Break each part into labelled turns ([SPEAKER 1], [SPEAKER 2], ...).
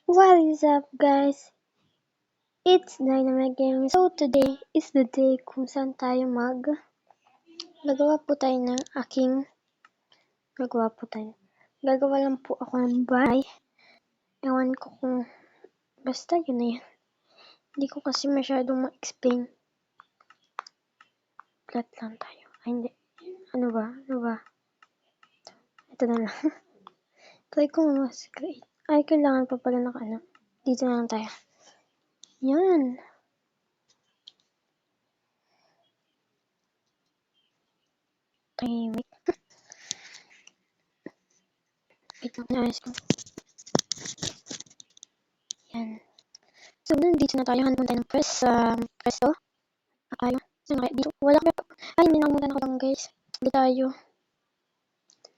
[SPEAKER 1] What is up guys? It's Dynamite Gaming. So today is the day kung saan tayo gagawa lang po ako ng bahay. Ewan ko kung basta yun na yan. Hindi ko kasi masyadong ma-explain. Flat lang tayo. Ay hindi. Ano ba? Ito na lang. Try ko mas create. Ay kailangan pa pala Dito na lang tayo. Yan. Wait lang, naayos ko. Yan. So, nandito na tayo. Hanap tayo ng presto. Akayo. Saan kaya? Dito. Wala ka. Ay, hindi nakumutan ako lang guys. Hindi tayo.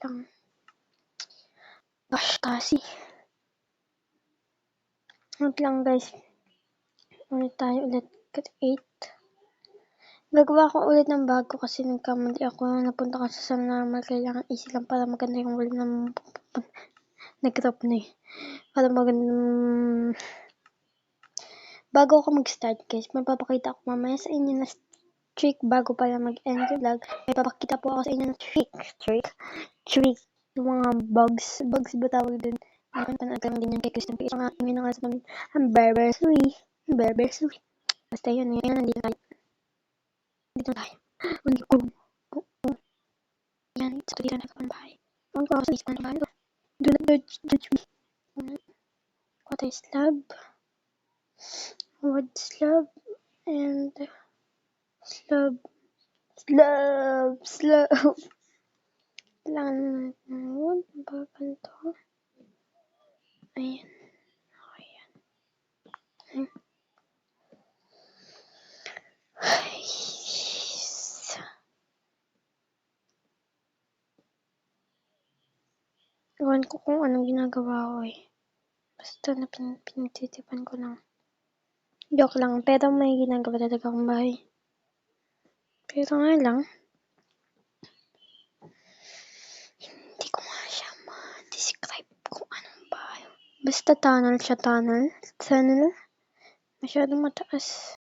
[SPEAKER 1] Lang. Gosh, kasi. Huwag lang guys. Ulit tayo ulit. Cut 8. Gagawa ko ulit ng bago kasi nagkamali ako. Napunta kasi sa normal. Kailangan easy lang para maganda yung volume ng nag-drop na eh. Para maganda. Bago ako mag-start guys, mapapakita ko mamaya sa inyo na trick bago pala mag-end yung vlog. May papakita po ako sa inyo ng trick. Yung mga bugs ba tawag dun? Ayun, panood lang din yan kay Christian P. Ang aking minangas namin, ang Barbersui. Basta yun, nandito tayo. Dito tayo. Hindi ko. Yan, so dito na ako ng bahay. Ang ko ako sa ispan ng bahay. Do not judge me. What is slab? Wood slab and slab. Kailangan natin ng wood. Babanto. Ayan. Okay yan. Ewan ko kung anong ginagawa ko eh. Basta na pinagtitipan ko lang. Joke lang. Pero may ginagawa talaga akong bahay. Pero nga lang. Hindi ko nga siya ma-describe kung anong bahay. Basta tunnel siya. Tunnel. Masyadong mataas.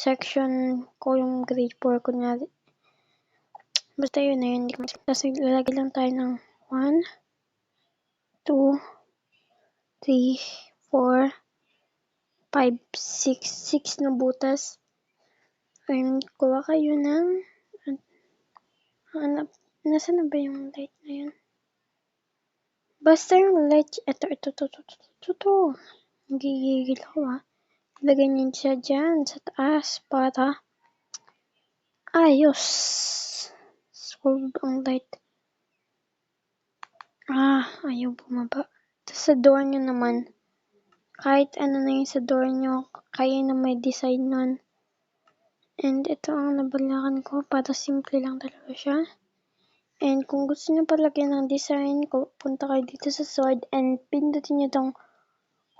[SPEAKER 1] section ko yung grade 4 kunyari. Basta yun na yun. Tapos lalagay lang tayo ng 1, 2, 3, 4, 5, 6 na butas. And kuha kayo ng nasa na ba yung light na yun? Basta yung light, ito. Gigigil ako Lagay niyo siya dyan sa taas para ayos. Solve ang light. Ayaw bumaba. Tapos sa door nyo naman, kahit ano na yung sa door nyo, kayo na may design nun. And ito ang nabalakan ko para simple lang talaga siya. And kung gusto nyo palagyan ng design, punta kayo dito sa sword and pindutin nyo tong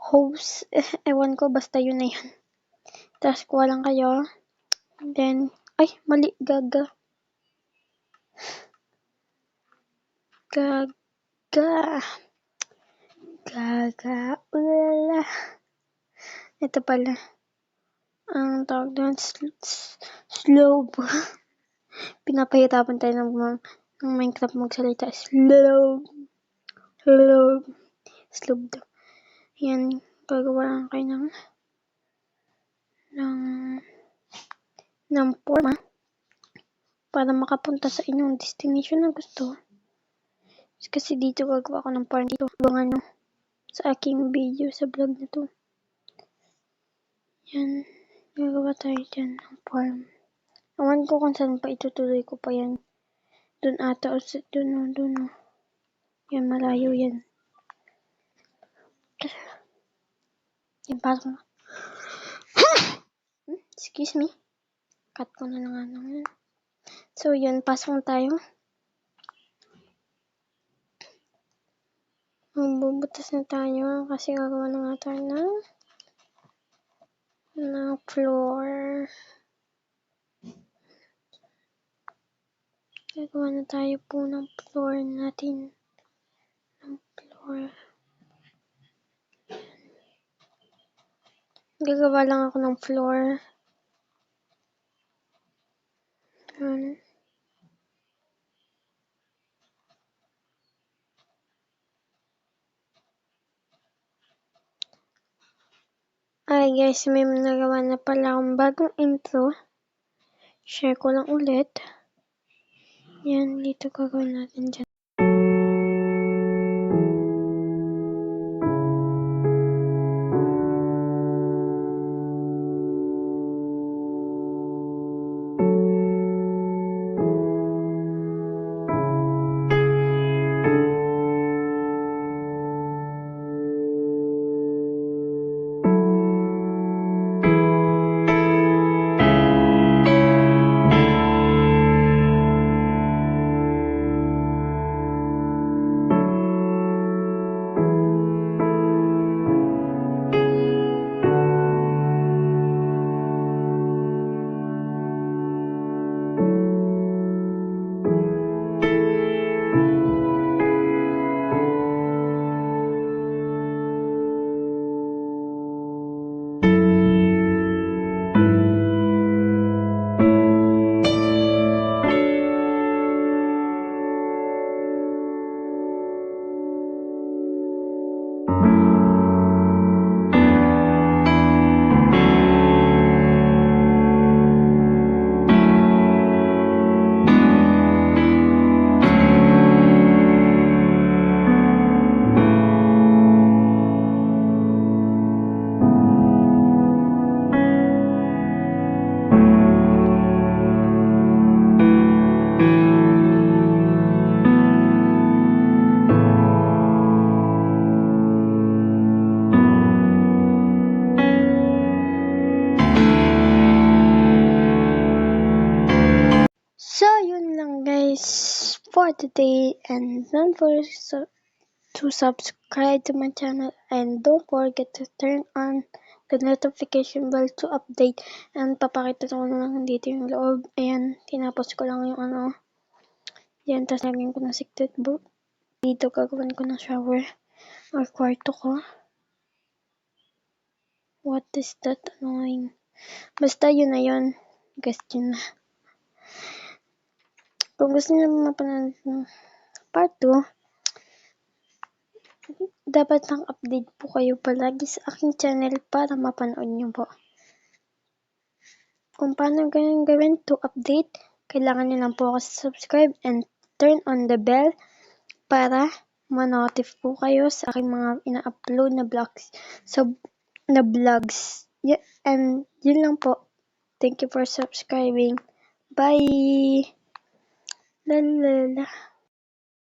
[SPEAKER 1] hose. Ewan ko, basta yun na yun. Tapos kuha lang kayo. Then, mali, gaga. Ulala. Ito pala. Ang tawag doon, slope. Pinapahirapan tayo ng Minecraft magsalita. Slope daw. Yan, gagawa lang kayo ng forma para makapunta sa inyong destination na gusto. Kasi dito gagawa ko ng farm dito. Sa aking video sa vlog na to. Yan. Gagawa tayo dyan ng farm. Awan ko kung saan pa itutuloy ko pa yan. Doon ata o doon. Yan, malayo yan. Yan, pasok na. Excuse me. Cut ko na lang yan. So, yan, pasok na tayo. Magbubutas na tayo kasi gagawa na nga tayo ng floor. Gagawa na tayo po ng floor natin. Gagawa lang ako ng floor. Guys, may nagawa na pala akong bagong intro. Share ko lang ulit. Yan, dito gagawin natin dyan. So, yun lang guys for today, and don't forget to subscribe to my channel, and don't forget to turn on the notification bell to update. And papakita ko na lang dito yung loob. Ayan, tinapos ko lang yung yan, tapos lagyan ko ng secret book. Dito gagawin ko ng shower or kwarto ko. What is that annoying? Basta yun na yun. Guys, yun na. Kung gusto niyo mapanood ng part 2, dapat lang update po kayo palagi sa aking channel para mapanood niyo po. Kung paano gawin to update, kailangan niyo lang po ako subscribe and turn on the bell para ma-notify po kayo sa aking mga ina-upload na vlogs. And yun lang po. Thank you for subscribing. Bye! La la la.